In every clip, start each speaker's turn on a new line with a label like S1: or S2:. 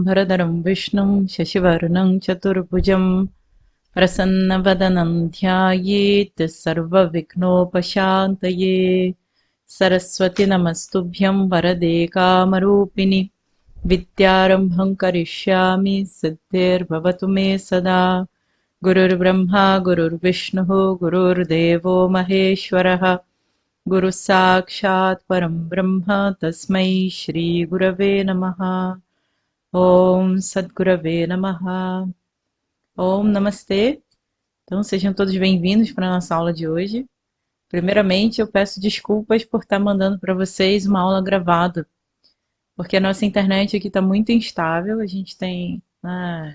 S1: शुक्लाम्बरधरं विष्णुं शशिवर्णं चतुर्भुजं प्रसन्नवदनं ध्यायेत् सर्वविघ्नोपशान्तये। सरस्वती नमस्तुभ्यं वरदे कामरूपिणि विद्यारम्भं करिष्यामि सिद्धिर्भवतु मे सदा। गुरुर्ब्रह्मा गुरुर्विष्णुः गुरुर्देवो महेश्वरः गुरुः साक्षात् परं ब्रह्म तस्मै श्रीगुरवे नमः। Om Sadgurave Namaha. Om Namastê. Então sejam todos bem-vindos para a nossa aula de hoje. Primeiramente, eu peço desculpas por estar mandando para vocês uma aula gravada, porque a nossa internet aqui está muito instável, a gente tem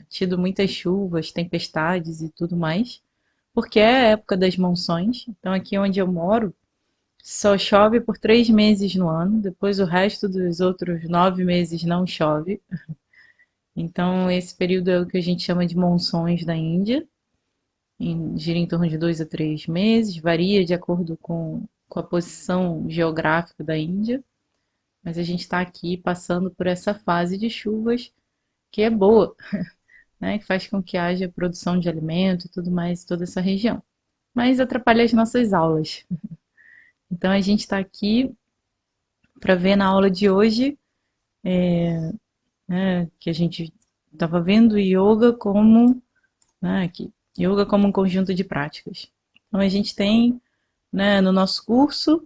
S1: tido muitas chuvas, tempestades e tudo mais, porque é a época das monções. Então aqui onde eu moro, só chove por 3 meses no ano, depois o resto dos outros 9 meses não chove. Então, esse período é o que a gente chama de monções da Índia, gira em torno de 2 a 3 meses, varia de acordo com a posição geográfica da Índia, mas a gente está aqui passando por essa fase de chuvas que é boa, né, que faz com que haja produção de alimento e tudo mais em toda essa região, mas atrapalha as nossas aulas. Então, a gente está aqui para ver na aula de hoje que a gente estava vendo yoga como, yoga como um conjunto de práticas. Então a gente tem, no nosso curso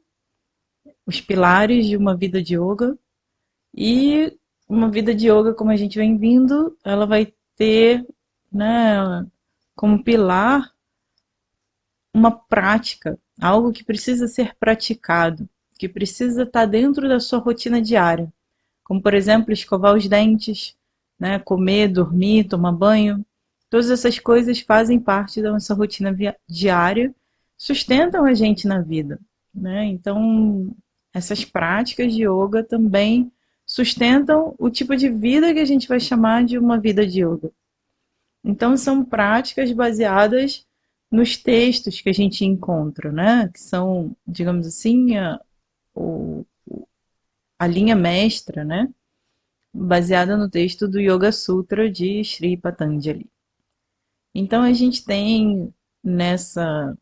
S1: os pilares de uma vida de yoga, e uma vida de yoga, como a gente vem vindo, ela vai ter, como pilar uma prática, algo que precisa ser praticado, que precisa estar dentro da sua rotina diária, como por exemplo escovar os dentes, comer, dormir, tomar banho. Todas essas coisas fazem parte da nossa rotina diária, sustentam a gente na vida, Então, essas práticas de yoga também sustentam o tipo de vida que a gente vai chamar de uma vida de yoga. Então, são práticas baseadas nos textos que a gente encontra, que são, digamos assim, a linha mestra, baseada no texto do Yoga Sutra de Sri Patanjali. Então a gente tem nessa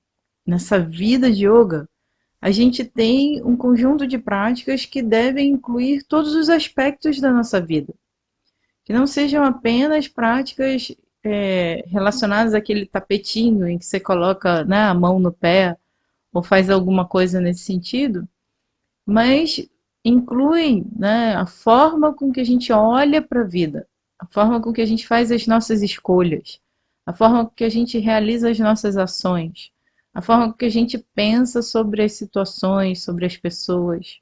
S1: vida de yoga, a gente tem um conjunto de práticas que devem incluir todos os aspectos da nossa vida. Que não sejam apenas práticas relacionadas àquele tapetinho em que você coloca a mão no pé ou faz alguma coisa nesse sentido, mas incluem a forma com que a gente olha para a vida, a forma com que a gente faz as nossas escolhas, a forma com que a gente realiza as nossas ações, a forma com que a gente pensa sobre as situações, sobre as pessoas,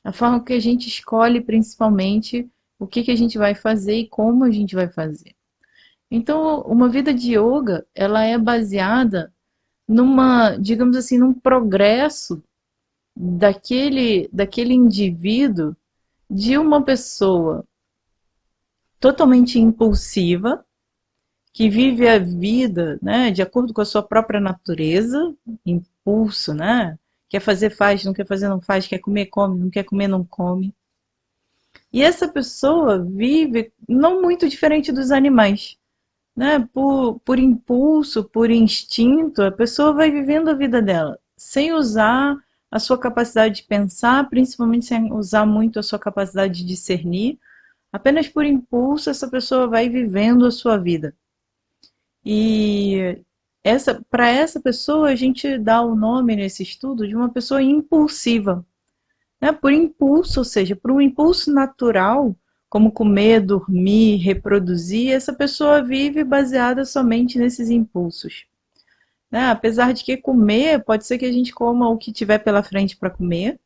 S1: a forma com que a gente escolhe principalmente o que a gente vai fazer e como a gente vai fazer. Então, uma vida de yoga, ela é baseada digamos assim, num progresso daquele indivíduo, de uma pessoa totalmente impulsiva, que vive a vida de acordo com a sua própria natureza, impulso, quer fazer, faz, não quer fazer, não faz, quer comer, come, não quer comer, não come. E essa pessoa vive não muito diferente dos animais. Por impulso, por instinto, a pessoa vai vivendo a vida dela, sem usar a sua capacidade de pensar, principalmente sem usar muito a sua capacidade de discernir. Apenas por impulso, essa pessoa vai vivendo a sua vida. E para essa pessoa, a gente dá o nome nesse estudo de uma pessoa impulsiva. Por impulso, ou seja, por um impulso natural, como comer, dormir, reproduzir, essa pessoa vive baseada somente nesses impulsos. Apesar de que comer, pode ser que a gente coma o que tiver pela frente para comer,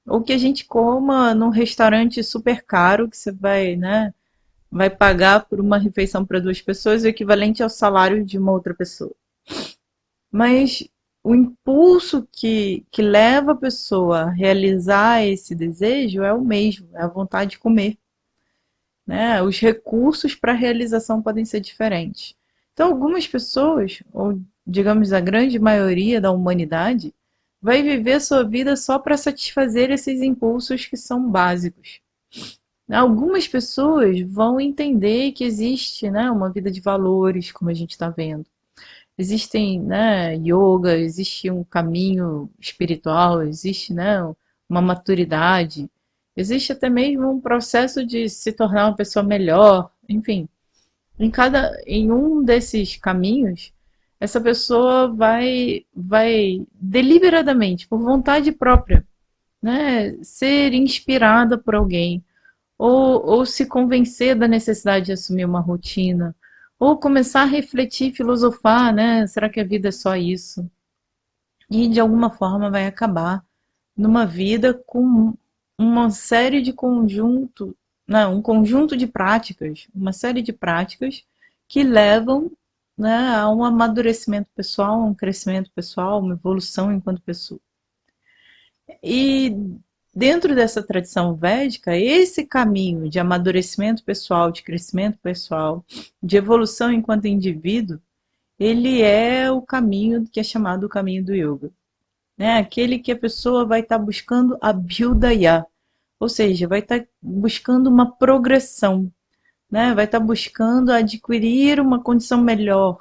S1: ou que a gente coma num restaurante super caro, que você vai pagar por uma refeição para 2 pessoas, o equivalente ao salário de uma outra pessoa. Mas o impulso que leva a pessoa a realizar esse desejo é o mesmo, é a vontade de comer. Os recursos para a realização podem ser diferentes. Então, algumas pessoas, ou digamos a grande maioria da humanidade, vai viver a sua vida só para satisfazer esses impulsos que são básicos. Algumas pessoas vão entender que existe, né, uma vida de valores, como a gente está vendo. Existem, né, yoga, existe um caminho espiritual, existe, né, uma maturidade, existe até mesmo um processo de se tornar uma pessoa melhor, enfim. Em um desses caminhos, essa pessoa vai deliberadamente, por vontade própria, né, ser inspirada por alguém, ou se convencer da necessidade de assumir uma rotina, ou começar a refletir, filosofar, né? Será que a vida é só isso? E de alguma forma vai acabar numa vida com uma série de conjunto, não, um conjunto de práticas, uma série de práticas que levam, né, a um amadurecimento pessoal, a um crescimento pessoal, uma evolução enquanto pessoa. E dentro dessa tradição védica, esse caminho de amadurecimento pessoal, de crescimento pessoal, de evolução enquanto indivíduo, ele é o caminho que é chamado o caminho do yoga, né? Aquele que a pessoa vai estar buscando a Abhyudaya, ou seja, vai estar buscando uma progressão, né? Vai estar buscando adquirir uma condição melhor,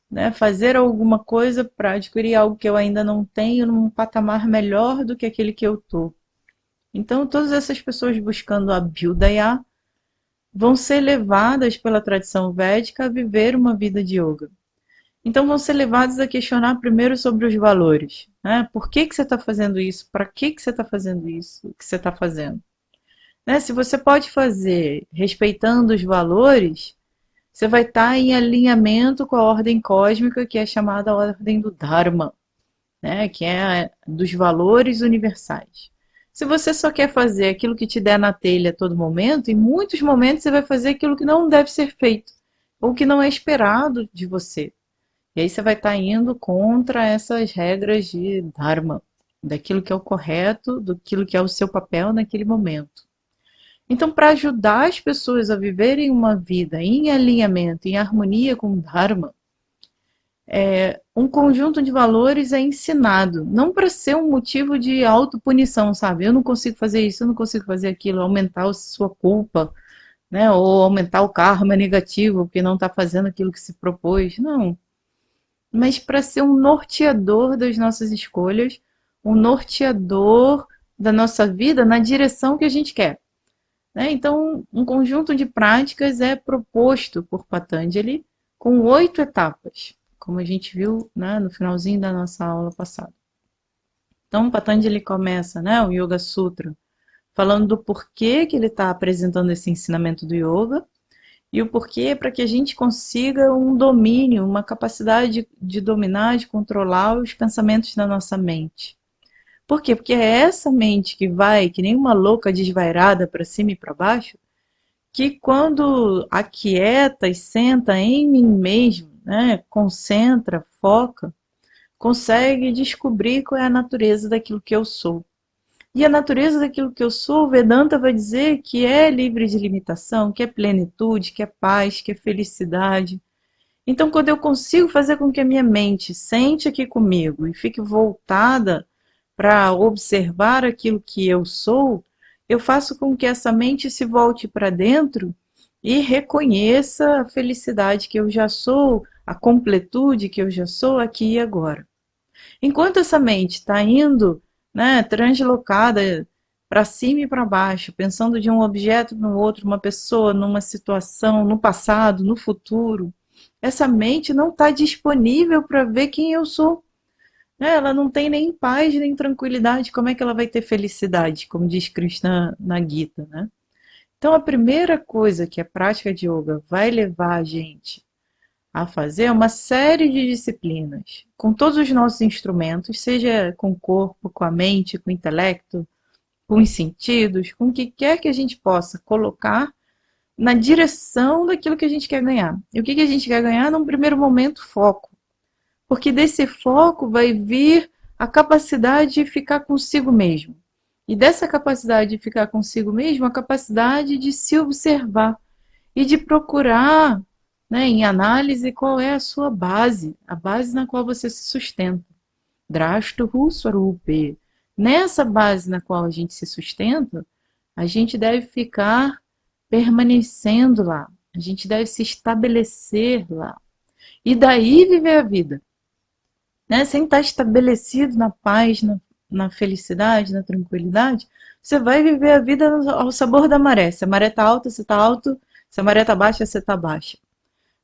S1: né? Fazer alguma coisa para adquirir algo que eu ainda não tenho num patamar melhor do que aquele que eu estou. Então, todas essas pessoas buscando a Abhyudaya vão ser levadas pela tradição védica a viver uma vida de yoga. Então, vão ser levadas a questionar primeiro sobre os valores. Né? Por que você está fazendo isso? Para que você está fazendo isso? O que você está fazendo? Né? Se você pode fazer respeitando os valores, você vai estar em alinhamento com a ordem cósmica, que é chamada ordem do Dharma, né? Que é dos valores universais. Se você só quer fazer aquilo que te der na telha a todo momento, em muitos momentos você vai fazer aquilo que não deve ser feito, ou que não é esperado de você. E aí você vai estar indo contra essas regras de Dharma, daquilo que é o correto, daquilo que é o seu papel naquele momento. Então, para ajudar as pessoas a viverem uma vida em alinhamento, em harmonia com o Dharma, um conjunto de valores é ensinado, não para ser um motivo de autopunição, sabe? Eu não consigo fazer isso, eu não consigo fazer aquilo, aumentar a sua culpa, né? Ou aumentar o karma negativo, porque não está fazendo aquilo que se propôs. Não. Mas para ser um norteador das nossas escolhas, um norteador da nossa vida na direção que a gente quer. Né? Então, um conjunto de práticas é proposto por Patanjali com 8 etapas, como a gente viu, né, no finalzinho da nossa aula passada. Então, Patanjali começa, né, o Yoga Sutra falando do porquê que ele está apresentando esse ensinamento do yoga e o porquê para que a gente consiga um domínio, uma capacidade de dominar, de controlar os pensamentos da nossa mente. Por quê? Porque é essa mente que vai, que nem uma louca desvairada para cima e para baixo, que quando aquieta e senta em mim mesmo, né, concentra, foca, consegue descobrir qual é a natureza daquilo que eu sou. E a natureza daquilo que eu sou, o Vedanta vai dizer que é livre de limitação, que é plenitude, que é paz, que é felicidade. Então, quando eu consigo fazer com que a minha mente sente aqui comigo e fique voltada para observar aquilo que eu sou, eu faço com que essa mente se volte para dentro e reconheça a felicidade que eu já sou, a completude que eu já sou aqui e agora. Enquanto essa mente está indo, né, translocada para cima e para baixo, pensando de um objeto no outro, uma pessoa, numa situação, no passado, no futuro, essa mente não está disponível para ver quem eu sou. Né? Ela não tem nem paz, nem tranquilidade. Como é que ela vai ter felicidade, como diz Krishna na Gita, né? Então, a primeira coisa que a prática de yoga vai levar a gente a fazer uma série de disciplinas, com todos os nossos instrumentos, seja com o corpo, com a mente, com o intelecto, com os sentidos, com o que quer que a gente possa colocar na direção daquilo que a gente quer ganhar. E o que a gente quer ganhar, num primeiro momento, foco. Porque desse foco vai vir a capacidade de ficar consigo mesmo. E dessa capacidade de ficar consigo mesmo, a capacidade de se observar e de procurar, né, em análise, qual é a sua base, a base na qual você se sustenta. Drashtuhu Swarupe. Nessa base na qual a gente se sustenta, a gente deve ficar permanecendo lá, a gente deve se estabelecer lá. E daí viver a vida, né? Sem estar estabelecido na paz, na felicidade, na tranquilidade, você vai viver a vida ao sabor da maré. Se a maré está alta, você está alto. Se a maré está baixa, você está baixa.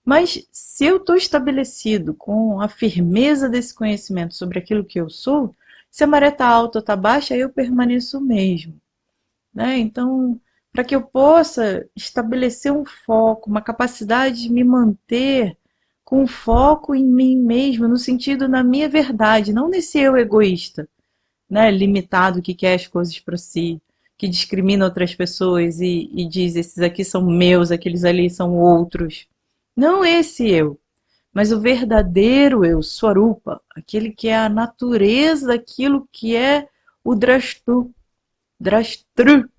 S1: Mas se eu estou estabelecido com a firmeza desse conhecimento sobre aquilo que eu sou, se a maré está alta ou está baixa, eu permaneço o mesmo, né? Então, para que eu possa estabelecer um foco, uma capacidade de me manter com foco em mim mesmo, no sentido na minha verdade, não nesse eu egoísta, né? Limitado que quer as coisas para si, que discrimina outras pessoas e diz esses aqui são meus, aqueles ali são outros. Não esse eu, mas o verdadeiro eu, Swarupa, aquele que é a natureza daquilo que é o Drashtu, Drashtru,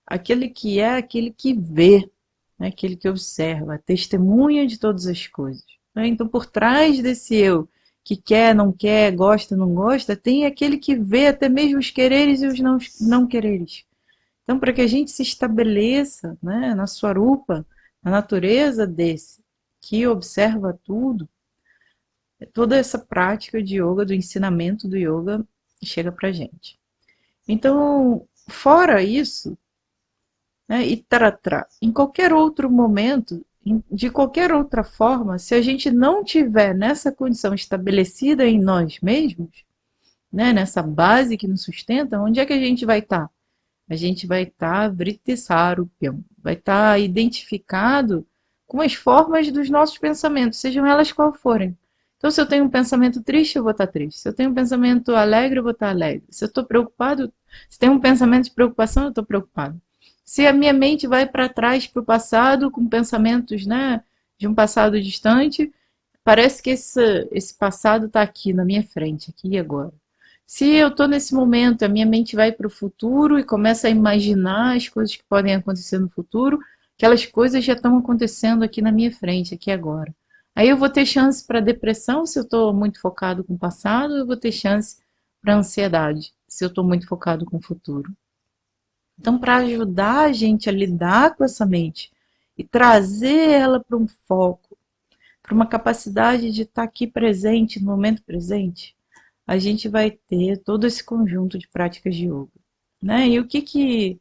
S1: aquele que vê, né? Aquele que observa, testemunha de todas as coisas, né? Então, por trás desse eu que quer, não quer, gosta, não gosta, tem aquele que vê até mesmo os quereres e os não quereres. Então, para que a gente se estabeleça, né, na Swarupa, na natureza desse que observa tudo, toda essa prática de yoga, do ensinamento do yoga, chega para gente. Então, fora isso, né, e tratra, em qualquer outro momento, de qualquer outra forma, se a gente não tiver nessa condição estabelecida em nós mesmos, né, nessa base que nos sustenta, onde é que a gente vai estar? A gente vai estar Vritisarupyam, vai estar identificado com as formas dos nossos pensamentos, sejam elas qual forem. Então, se eu tenho um pensamento triste, eu vou estar triste. Se eu tenho um pensamento alegre, eu vou estar alegre. Se eu estou preocupado, se tem um pensamento de preocupação, eu estou preocupado. Se a minha mente vai para trás, para o passado, com pensamentos, né, de um passado distante, parece que esse passado está aqui na minha frente, aqui e agora. Se eu estou nesse momento, a minha mente vai para o futuro e começa a imaginar as coisas que podem acontecer no futuro, aquelas coisas já estão acontecendo aqui na minha frente, aqui e agora. Aí eu vou ter chance para depressão se eu estou muito focado com o passado, eu vou ter chance para ansiedade se eu estou muito focado com o futuro. Então, para ajudar a gente a lidar com essa mente e trazer ela para um foco, para uma capacidade de estar aqui presente, no momento presente, a gente vai ter todo esse conjunto de práticas de yoga, né? E o que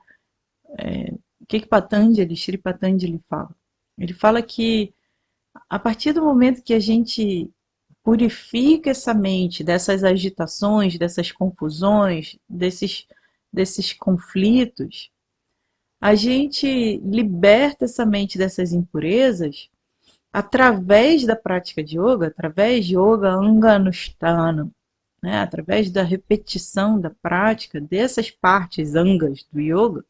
S1: Patanjali, Shri Patanjali fala? Ele fala que a partir do momento que a gente purifica essa mente dessas agitações, dessas confusões, desses conflitos, a gente liberta essa mente dessas impurezas através da prática de yoga, através de Yoga Anga Anushtana, né? Através da repetição da prática dessas partes angas do yoga,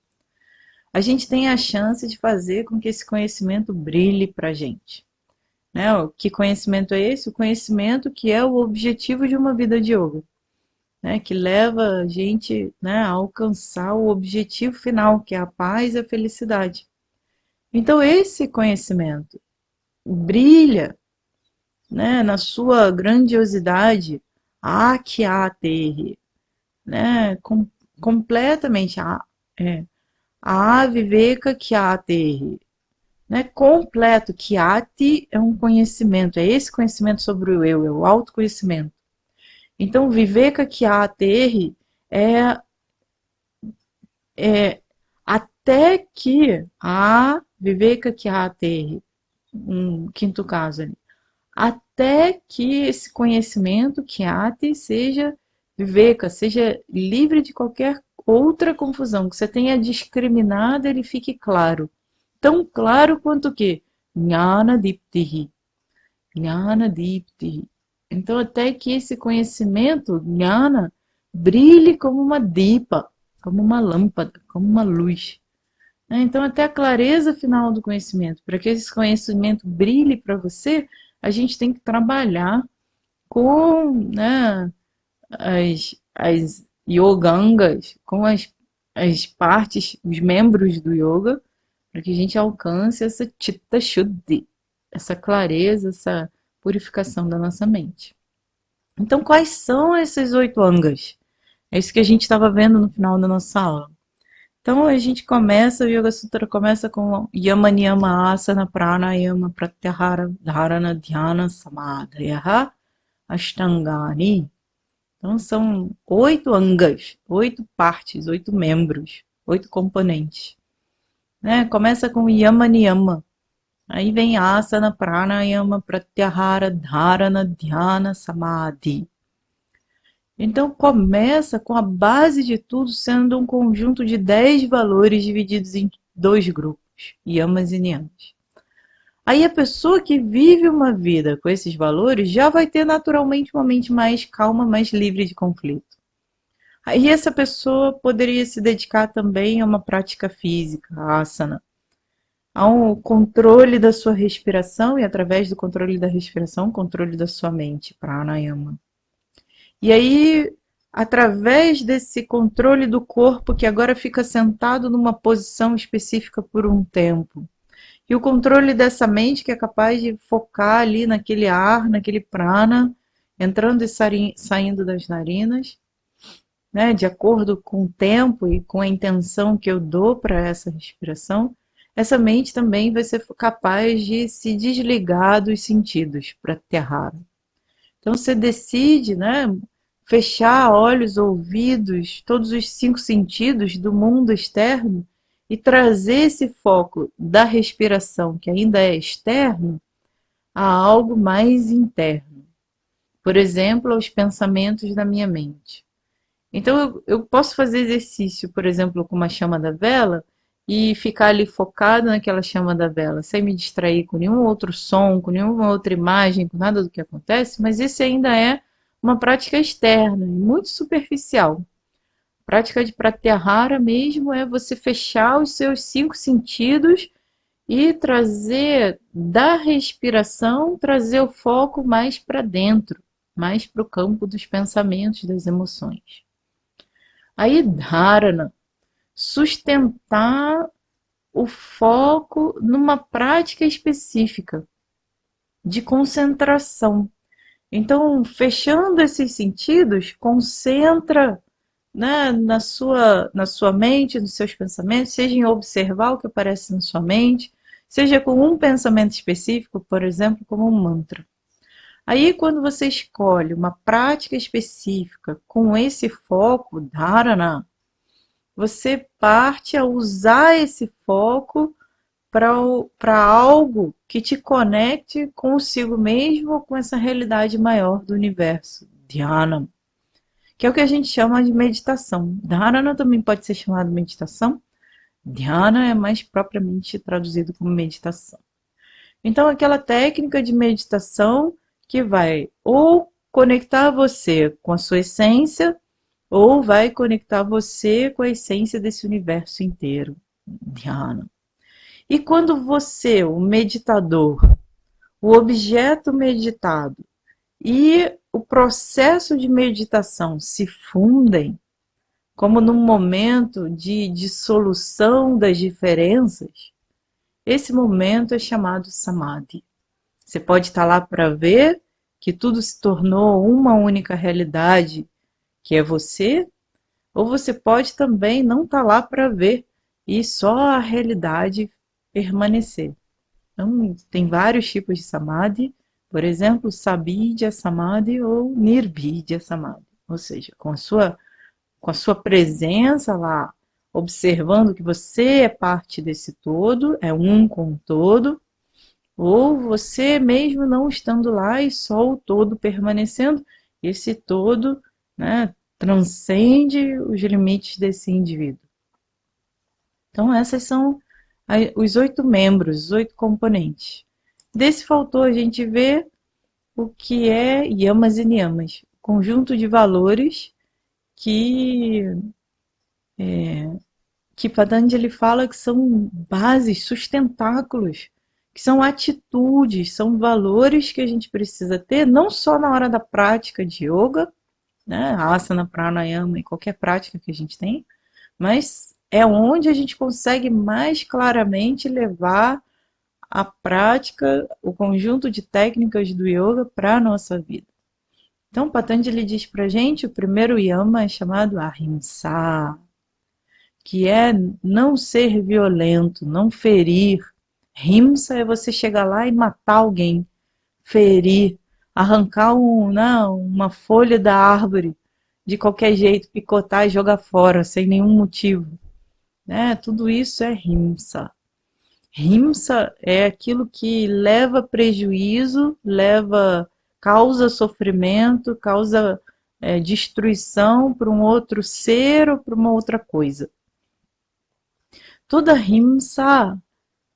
S1: a gente tem a chance de fazer com que esse conhecimento brilhe para a gente. Né? Que conhecimento é esse? O conhecimento que é o objetivo de uma vida de yoga, né? Que leva a gente, né, a alcançar o objetivo final, que é a paz e a felicidade. Então, esse conhecimento brilha, né, na sua grandiosidade, Akhyatehi, né, completamente, a Viveka Khyati, né, completo. Kyati é um conhecimento, é esse conhecimento sobre o eu, é o autoconhecimento. Então, Viveka Khyati é, é até que a Viveka Khyati, um quinto caso ali, até que esse conhecimento, Kyati, seja Viveka, seja livre de qualquer outra confusão, que você tenha discriminado, ele fique claro. Tão claro quanto o quê? Jnana Diptihi. Jnana Diptihi. Então, até que esse conhecimento, Jnana, brilhe como uma dipa, como uma lâmpada, como uma luz. Então, até a clareza final do conhecimento. Para que esse conhecimento brilhe para você, a gente tem que trabalhar com, né, as yogangas, com as partes, os membros do yoga, para que a gente alcance essa chitta shuddhi, essa clareza, essa purificação da nossa mente. Então, quais são esses 8 angas? É isso que a gente estava vendo no final da nossa aula. Então a gente começa, o Yoga Sutra começa com Yama Niyama Asana Pranayama Pratyahara Dharana Dhyana Samadhya Ashtangani. Então são 8 angas, 8 partes, 8 membros, 8 componentes. Né? Começa com Yama Niyama. Aí vem Asana Pranayama Pratyahara Dharana Dhyana Samadhi. Então começa com a base de tudo sendo um conjunto de 10 valores divididos em 2 grupos, yamas e niyamas. Aí a pessoa que vive uma vida com esses valores já vai ter naturalmente uma mente mais calma, mais livre de conflito. Aí essa pessoa poderia se dedicar também a uma prática física, asana, ao controle da sua respiração e através do controle da respiração, controle da sua mente, pranayama. E aí, através desse controle do corpo, que agora fica sentado numa posição específica por um tempo, e o controle dessa mente que é capaz de focar ali naquele ar, naquele prana, entrando e saindo das narinas, né, de acordo com o tempo e com a intenção que eu dou para essa respiração, essa mente também vai ser capaz de se desligar dos sentidos para Pratyahara. Então você decide, né, fechar olhos, ouvidos, todos os 5 sentidos do mundo externo e trazer esse foco da respiração, que ainda é externo, a algo mais interno. Por exemplo, aos pensamentos da minha mente. Então eu posso fazer exercício, por exemplo, com uma chama da vela e ficar ali focado naquela chama da vela, sem me distrair com nenhum outro som, com nenhuma outra imagem, com nada do que acontece, mas isso ainda é uma prática externa, muito superficial. A prática de pratyahara mesmo é você fechar os seus 5 sentidos e trazer da respiração, trazer o foco mais para dentro, mais para o campo dos pensamentos, das emoções. Aí, dharana, sustentar o foco numa prática específica de concentração. Então, fechando esses sentidos, concentra, né, na sua mente, nos seus pensamentos, seja em observar o que aparece na sua mente, seja com um pensamento específico, por exemplo, como um mantra. Aí, quando você escolhe uma prática específica com esse foco, dharana, você parte a usar esse foco para algo que te conecte consigo mesmo ou com essa realidade maior do universo, dhyana, que é o que a gente chama de meditação. Dharana também pode ser chamado de meditação, dhyana é mais propriamente traduzido como meditação. Então, aquela técnica de meditação que vai ou conectar você com a sua essência, ou vai conectar você com a essência desse universo inteiro, dhyana. E quando você, o meditador, o objeto meditado e o processo de meditação se fundem, como num momento de dissolução das diferenças, esse momento é chamado samadhi. Você pode estar lá para ver que tudo se tornou uma única realidade, que é você, ou você pode também não estar lá para ver e só a realidade permanecer. Então, tem vários tipos de samadhi, por exemplo, sabidya samadhi ou nirbidya samadhi, ou seja, com a sua presença lá, observando que você é parte desse todo, é um com o todo, ou você mesmo não estando lá e só o todo permanecendo, esse todo, né, transcende os limites desse indivíduo. Então, esses são os 8 membros, os 8 componentes. Desse faltou a gente ver o que é yamas e niyamas, conjunto de valores que, que Patanjali fala que são bases, sustentáculos, que são atitudes, são valores que a gente precisa ter, não só na hora da prática de yoga, né, asana, pranayama e qualquer prática que a gente tem, mas é onde a gente consegue mais claramente levar a prática, o conjunto de técnicas do yoga para a nossa vida. Então, Patanjali diz para a gente, o primeiro yama é chamado Ahimsa, que é não ser violento, não ferir. Himsa é você chegar lá e matar alguém, ferir, arrancar não, uma folha da árvore de qualquer jeito, picotar e jogar fora, sem nenhum motivo. Né? Tudo isso é himsa. Himsa é aquilo que leva prejuízo, causa sofrimento, causa destruição para um outro ser ou para uma outra coisa. Toda himsa,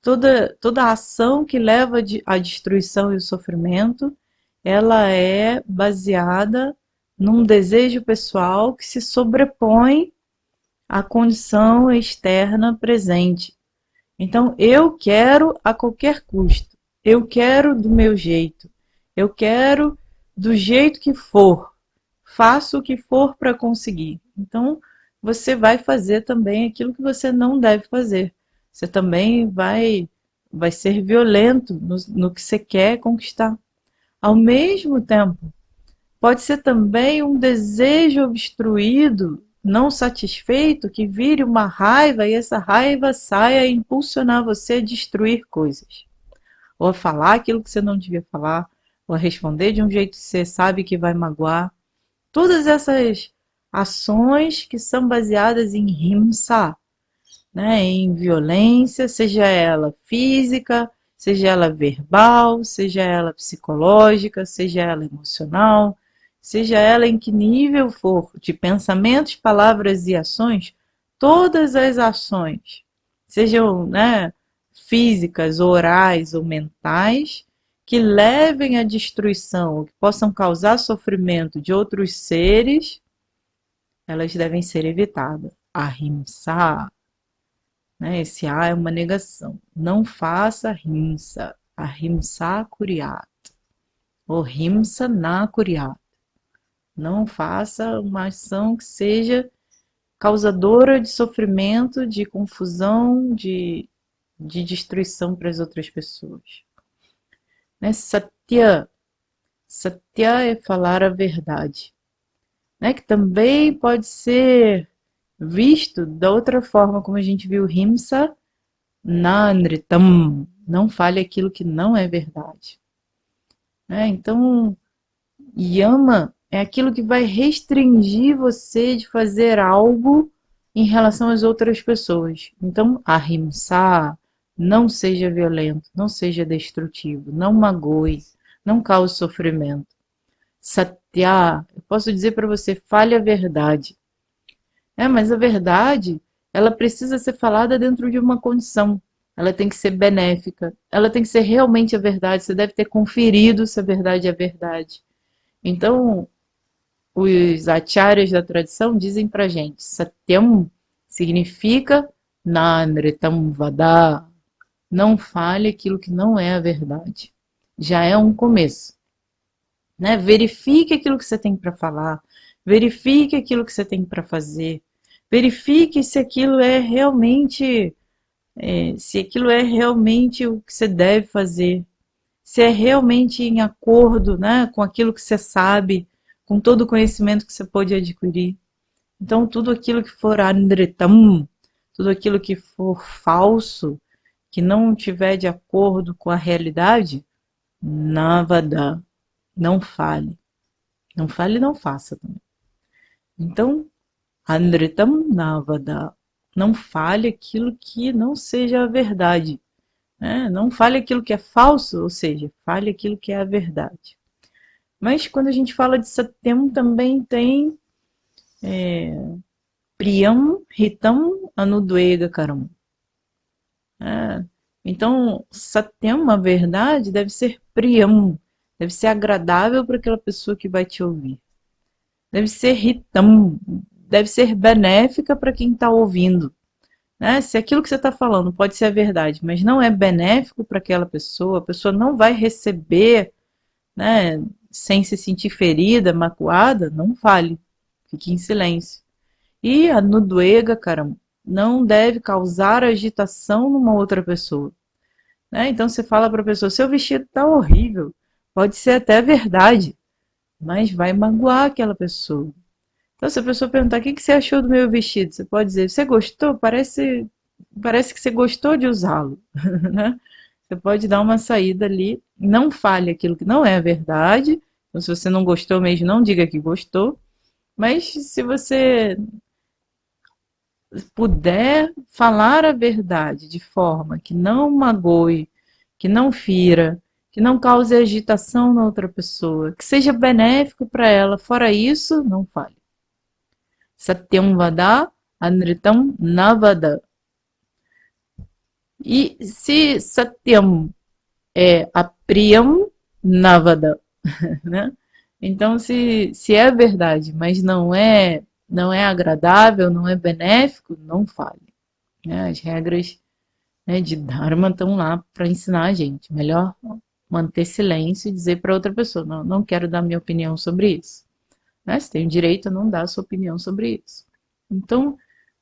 S1: toda ação que leva à destruição e ao sofrimento, ela é baseada num desejo pessoal que se sobrepõe à condição externa presente. Então, eu quero a qualquer custo, eu quero do meu jeito, eu quero do jeito que for, faço o que for para conseguir. Então, você vai fazer também aquilo que você não deve fazer. Você também vai ser violento no que você quer conquistar. Ao mesmo tempo, pode ser também um desejo obstruído, não satisfeito, que vire uma raiva e essa raiva saia a impulsionar você a destruir coisas. Ou a falar aquilo que você não devia falar, ou a responder de um jeito que você sabe que vai magoar. Todas essas ações que são baseadas em himsa, né, em violência, seja ela física, seja ela verbal, seja ela psicológica, seja ela emocional, seja ela em que nível for, de pensamentos, palavras e ações, todas as ações, sejam, né, físicas, orais ou mentais, que levem à destruição, que possam causar sofrimento de outros seres, elas devem ser evitadas. Ahimsa, né? Esse A é uma negação. Não faça himsa. Ahimsa kuriat. Ou himsa na kuriat. Não faça uma ação que seja causadora de sofrimento, de confusão, de destruição para as outras pessoas. Né? Satya. Satya é falar a verdade. Né? Que também pode ser visto da outra forma como a gente viu himsa, Nandritam, não fale aquilo que não é verdade. Então, yama é aquilo que vai restringir você de fazer algo em relação às outras pessoas. Então, ahimsa, não seja violento, não seja destrutivo, não magoe, não cause sofrimento. Satya, eu posso dizer para você, fale a verdade. Mas a verdade, ela precisa ser falada dentro de uma condição. Ela tem que ser benéfica. Ela tem que ser realmente a verdade. Você deve ter conferido se a verdade é verdade. Então, os acharyas da tradição dizem pra gente, Satyam significa Namritam Vada. Não fale aquilo que não é a verdade. Já é um começo. Né? Verifique aquilo que você tem para falar. Verifique aquilo que você tem para fazer. Verifique se aquilo é realmente o que você deve fazer, se é realmente em acordo, né, com aquilo que você sabe, com todo o conhecimento que você pode adquirir. Então, tudo aquilo que for andretam, tudo aquilo que for falso, que não tiver de acordo com a realidade, navada, não fale. Não fale, não faça também. Então, andretam navada, não fale aquilo que não seja a verdade. Né? Não fale aquilo que é falso, ou seja, fale aquilo que é a verdade. Mas quando a gente fala de Satyam, também tem Priyam, Hitam, Anudvega, Karam. Então, Satyam, a verdade, deve ser Priyam, deve ser agradável para aquela pessoa que vai te ouvir. Deve ser Hitam, deve ser benéfica para quem está ouvindo. Né? Se aquilo que você está falando pode ser a verdade, mas não é benéfico para aquela pessoa, a pessoa não vai receber, né, sem se sentir ferida, magoada, não fale. Fique em silêncio. E a nuduega, caramba, não deve causar agitação numa outra pessoa. Né? Então você fala para a pessoa, seu vestido está horrível. Pode ser até verdade, mas vai magoar aquela pessoa. Então, se a pessoa perguntar o que você achou do meu vestido, você pode dizer, você gostou? Parece que você gostou de usá-lo, né? Você pode dar uma saída ali, não fale aquilo que não é verdade. Então, se você não gostou mesmo, não diga que gostou. Mas se você puder falar a verdade de forma que não magoe, que não fira, que não cause agitação na outra pessoa, que seja benéfico para ela, fora isso, não fale. Satyam vada, anritam navada. E se satyam é apriyam navada, né? Então, se é verdade, mas não é agradável, não é benéfico, não fale. Né? As regras, né, de Dharma estão lá para ensinar a gente. Melhor manter silêncio e dizer para outra pessoa, não, não quero dar minha opinião sobre isso. Né? Você tem o direito a não dar a sua opinião sobre isso. Então,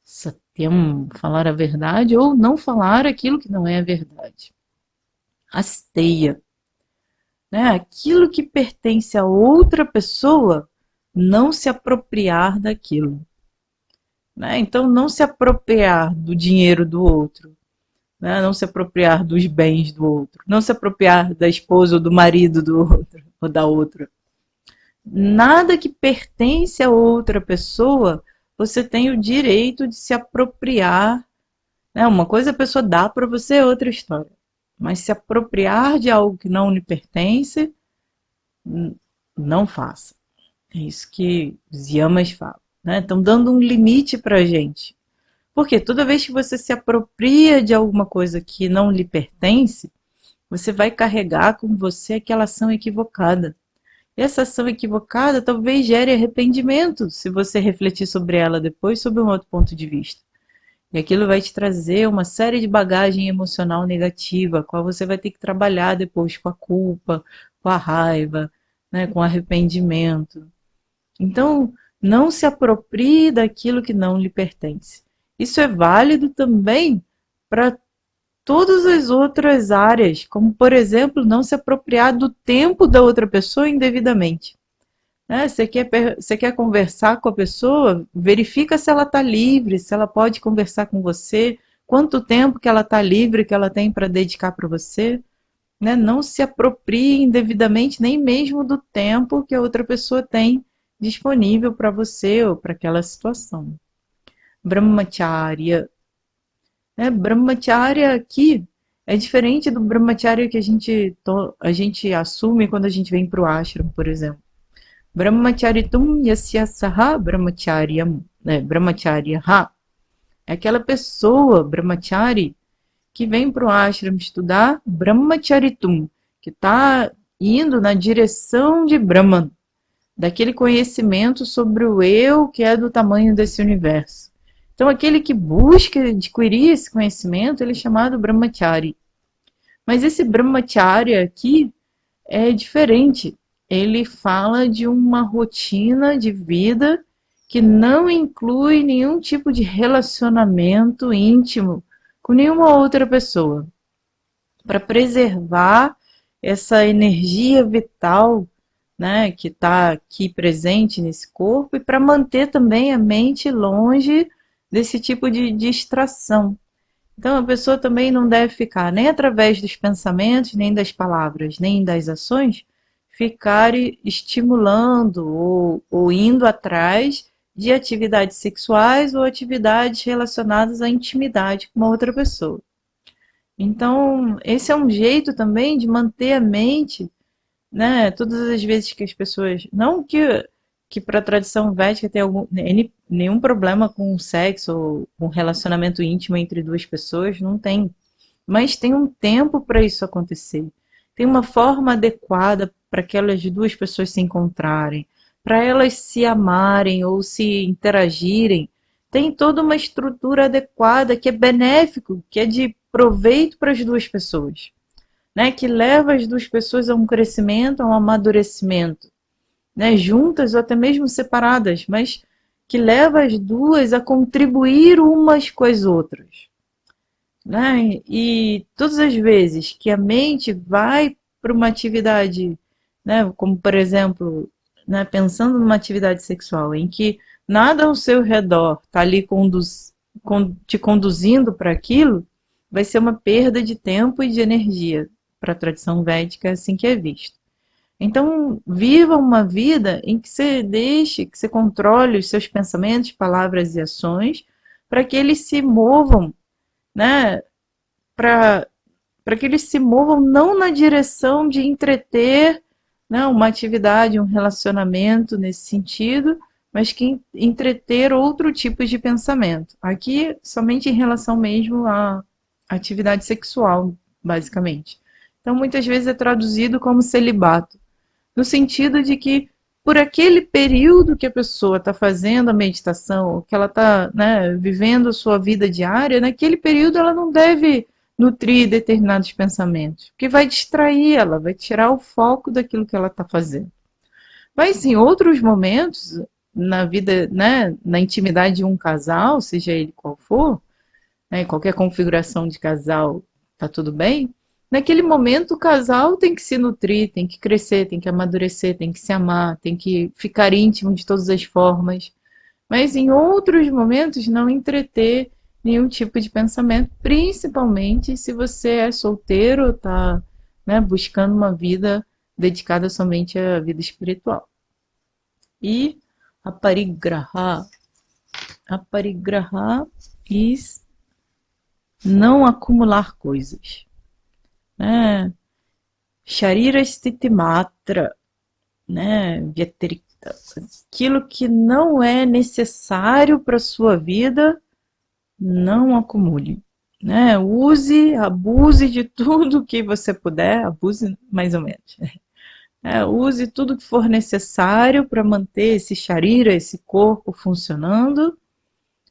S1: satyam, falar a verdade ou não falar aquilo que não é a verdade. Asteia, né? Aquilo que pertence a outra pessoa, não se apropriar daquilo. Né? Então, não se apropriar do dinheiro do outro, né? Não se apropriar dos bens do outro, não se apropriar da esposa ou do marido do outro ou da outra. Nada que pertence a outra pessoa, você tem o direito de se apropriar. Né? Uma coisa a pessoa dá para você, é outra história. Mas se apropriar de algo que não lhe pertence, não faça. É isso que os yamas falam. Né? Estão dando um limite para a gente. Porque toda vez que você se apropria de alguma coisa que não lhe pertence, você vai carregar com você aquela ação equivocada. E essa ação equivocada talvez gere arrependimento, se você refletir sobre ela depois, sob um outro ponto de vista. E aquilo vai te trazer uma série de bagagem emocional negativa, a qual você vai ter que trabalhar depois com a culpa, com a raiva, né, com o arrependimento. Então, não se aproprie daquilo que não lhe pertence. Isso é válido também para todas as outras áreas, como, por exemplo, não se apropriar do tempo da outra pessoa indevidamente. Né? Você quer conversar com a pessoa, verifica se ela está livre, se ela pode conversar com você, quanto tempo que ela está livre, que ela tem para dedicar para você. Né? Não se aproprie indevidamente nem mesmo do tempo que a outra pessoa tem disponível para você ou para aquela situação. Brahmacharya. Né? Brahmacharya aqui é diferente do brahmacharya que a gente assume quando a gente vem para o ashram, por exemplo. Brahmacharitum yasya saha brahmacharyam, né? Brahmacharya é aquela pessoa, brahmachari, que vem para o ashram estudar brahmacharitum, que está indo na direção de Brahman, daquele conhecimento sobre o eu que é do tamanho desse universo. Então, aquele que busca adquirir esse conhecimento, ele é chamado brahmachari. Mas esse brahmacharya aqui é diferente. Ele fala de uma rotina de vida que não inclui nenhum tipo de relacionamento íntimo com nenhuma outra pessoa, para preservar essa energia vital, né, que está aqui presente nesse corpo e para manter também a mente longe desse tipo de distração. Então, a pessoa também não deve ficar nem através dos pensamentos, nem das palavras, nem das ações, ficar estimulando ou indo atrás de atividades sexuais ou atividades relacionadas à intimidade com uma outra pessoa. Então, esse é um jeito também de manter a mente, né? Todas as vezes que as pessoas. Não que para a tradição védica tem nenhum problema com sexo ou com relacionamento íntimo entre duas pessoas, não tem. Mas tem um tempo para isso acontecer. Tem uma forma adequada para aquelas duas pessoas se encontrarem, para elas se amarem ou se interagirem. Tem toda uma estrutura adequada que é benéfico, que é de proveito para as duas pessoas, né? Que leva as duas pessoas a um crescimento, a um amadurecimento, né? Juntas ou até mesmo separadas, mas que leva as duas a contribuir umas com as outras. Né? E todas as vezes que a mente vai para uma atividade, né, como por exemplo, né, pensando numa atividade sexual, em que nada ao seu redor está ali te conduzindo para aquilo, vai ser uma perda de tempo e de energia. Para a tradição védica é assim que é visto. Então, viva uma vida em que você deixe, que você controle os seus pensamentos, palavras e ações, para que eles se movam, né? Para que eles se movam não na direção de entreter, né, uma atividade, um relacionamento nesse sentido, mas que entreter outro tipo de pensamento. Aqui, somente em relação mesmo à atividade sexual, basicamente. Então, muitas vezes é traduzido como celibato, no sentido de que por aquele período que a pessoa está fazendo a meditação, que ela está, né, vivendo a sua vida diária, naquele período ela não deve nutrir determinados pensamentos, porque vai distrair ela, vai tirar o foco daquilo que ela está fazendo. Mas em outros momentos, na vida, né, na intimidade de um casal, seja ele qual for, né, qualquer configuração de casal, tá tudo bem. Naquele momento, o casal tem que se nutrir, tem que crescer, tem que amadurecer, tem que se amar, tem que ficar íntimo de todas as formas. Mas em outros momentos, não entreter nenhum tipo de pensamento, principalmente se você é solteiro ou está, né, buscando uma vida dedicada somente à vida espiritual. E a parigraha is não acumular coisas, né? Sharira Sthiti Matra, né? Vyatirikta, aquilo que não é necessário para a sua vida, não acumule, né? Use, abuse de tudo que você puder, abuse mais ou menos. Use tudo que for necessário para manter esse sharira, esse corpo funcionando,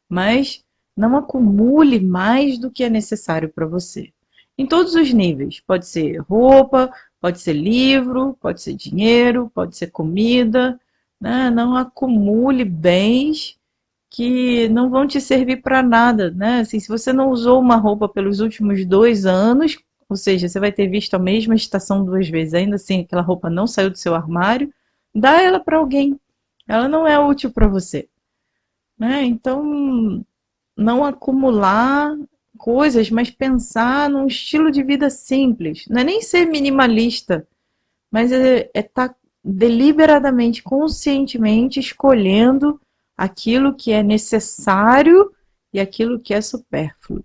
S1: mas não acumule mais do que é necessário para você. Em todos os níveis. Pode ser roupa, pode ser livro, pode ser dinheiro, pode ser comida. Né? Não acumule bens que não vão te servir para nada. Né? Assim, se você não usou uma roupa pelos últimos 2 anos, ou seja, você vai ter visto a mesma estação 2 vezes, ainda assim aquela roupa não saiu do seu armário, dá ela para alguém. Ela não é útil para você. Né? Então, não acumular coisas, mas pensar num estilo de vida simples. Não é nem ser minimalista, mas é estar deliberadamente, conscientemente escolhendo aquilo que é necessário e aquilo que é supérfluo.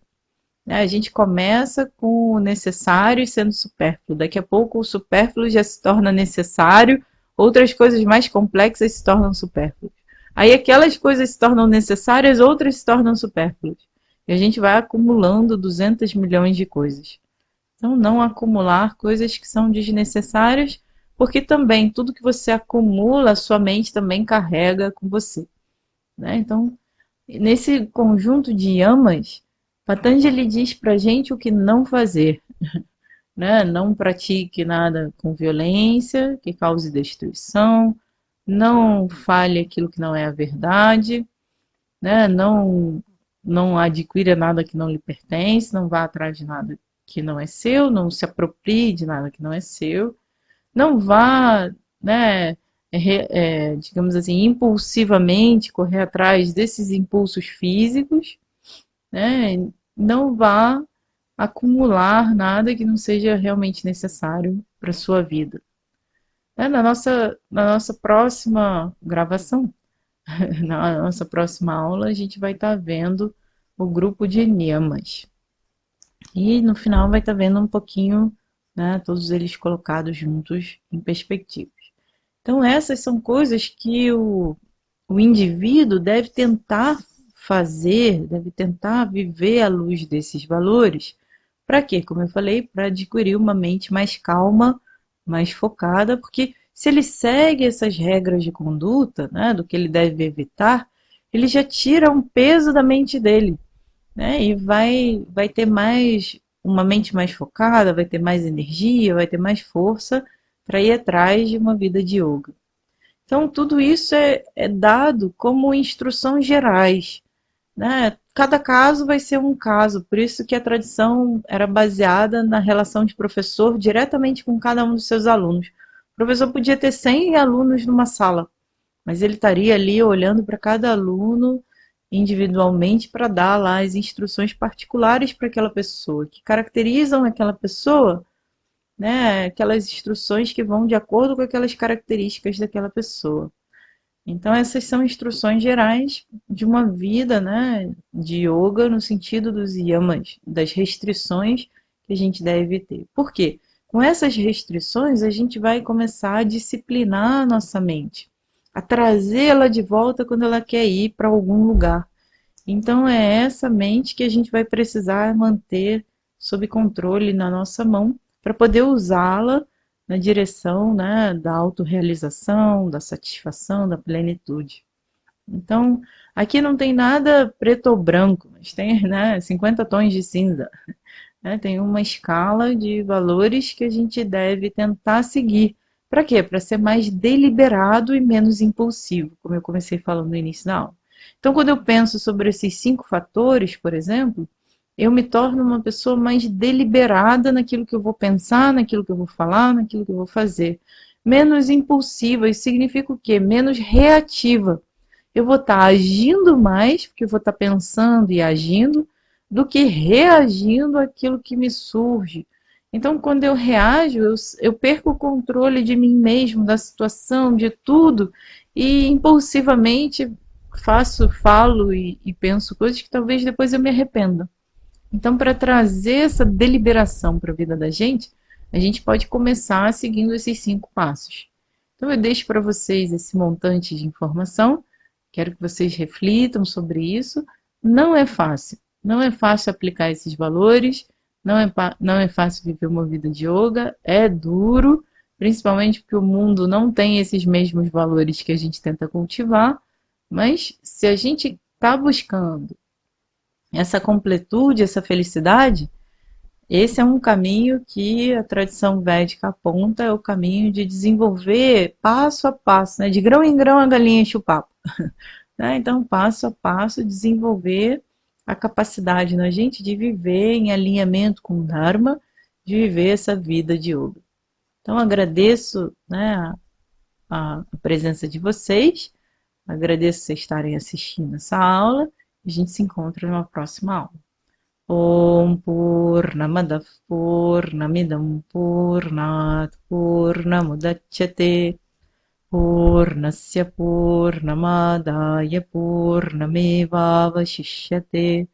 S1: A gente começa com o necessário sendo supérfluo. Daqui a pouco o supérfluo já se torna necessário, outras coisas mais complexas se tornam supérfluas. Aí aquelas coisas se tornam necessárias, outras se tornam supérfluas. E a gente vai acumulando 200 milhões de coisas. Então, não acumular coisas que são desnecessárias, porque também tudo que você acumula, a sua mente também carrega com você. Né? Então, nesse conjunto de yamas, Patanjali diz pra gente o que não fazer. Né? Não pratique nada com violência, que cause destruição, não fale aquilo que não é a verdade, né? Não adquira nada que não lhe pertence, não vá atrás de nada que não é seu, não se aproprie de nada que não é seu, não vá, né, digamos assim, impulsivamente correr atrás desses impulsos físicos, né? Não vá acumular nada que não seja realmente necessário para a sua vida. Na nossa próxima gravação, na nossa próxima aula, a gente vai estar vendo o grupo de niyamas. E no final vai estar vendo um pouquinho, né, todos eles colocados juntos em perspectivas. Então essas são coisas que o indivíduo deve tentar fazer, deve tentar viver à luz desses valores. Para quê? Como eu falei, para adquirir uma mente mais calma, mais focada, porque se ele segue essas regras de conduta, né, do que ele deve evitar, ele já tira um peso da mente dele, né, e vai ter mais uma mente mais focada, vai ter mais energia, vai ter mais força para ir atrás de uma vida de yoga. Então, tudo isso é dado como instruções gerais, né? Cada caso vai ser um caso, por isso que a tradição era baseada na relação de professor diretamente com cada um dos seus alunos. O professor podia ter 100 alunos numa sala, mas ele estaria ali olhando para cada aluno individualmente para dar lá as instruções particulares para aquela pessoa, que caracterizam aquela pessoa, né? Aquelas instruções que vão de acordo com aquelas características daquela pessoa. Então, essas são instruções gerais de uma vida, né, de yoga no sentido dos yamas, das restrições que a gente deve ter. Por quê? Com essas restrições, a gente vai começar a disciplinar a nossa mente, a trazê-la de volta quando ela quer ir para algum lugar. Então, é essa mente que a gente vai precisar manter sob controle na nossa mão para poder usá-la na direção, né, da autorrealização, da satisfação, da plenitude. Então, aqui não tem nada preto ou branco, mas tem, né, 50 tons de cinza. Né? Tem uma escala de valores que a gente deve tentar seguir. Para quê? Para ser mais deliberado e menos impulsivo, como eu comecei falando no início da aula. Então, quando eu penso sobre esses 5 fatores, por exemplo, eu me torno uma pessoa mais deliberada naquilo que eu vou pensar, naquilo que eu vou falar, naquilo que eu vou fazer. Menos impulsiva, isso significa o quê? Menos reativa. Eu vou estar agindo mais, porque eu vou estar pensando e agindo, do que reagindo àquilo que me surge. Então, quando eu reajo, eu perco o controle de mim mesmo, da situação, de tudo, e impulsivamente falo e penso coisas que talvez depois eu me arrependa. Então, para trazer essa deliberação para a vida da a gente pode começar seguindo esses 5 passos. Então, eu deixo para vocês esse montante de informação, quero que vocês reflitam sobre isso. Não é fácil, não é fácil aplicar esses valores, não é fácil viver uma vida de yoga, é duro, principalmente porque o mundo não tem esses mesmos valores que a gente tenta cultivar, mas se a gente está buscando essa completude, essa felicidade, esse é um caminho que a tradição védica aponta, é o caminho de desenvolver passo a passo, né? De grão em grão a galinha enche o papo. Né? Então, passo a passo, desenvolver a capacidade na gente de viver em alinhamento com o Dharma, de viver essa vida de yoga. Então, agradeço, né, a presença de vocês, agradeço vocês estarem assistindo essa aula, e a gente se encontra numa próxima aula. Om Purnamadav Purnamidam Purnat Purnamudachyate Purnasya Purnamadaya Purnamevavashishyate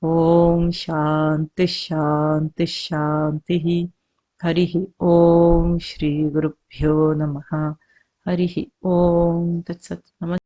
S1: Om Shanti Shanti Shanti Harihi Om Shri Guru Pyo Namaha Harihi Om Tatsat Namaste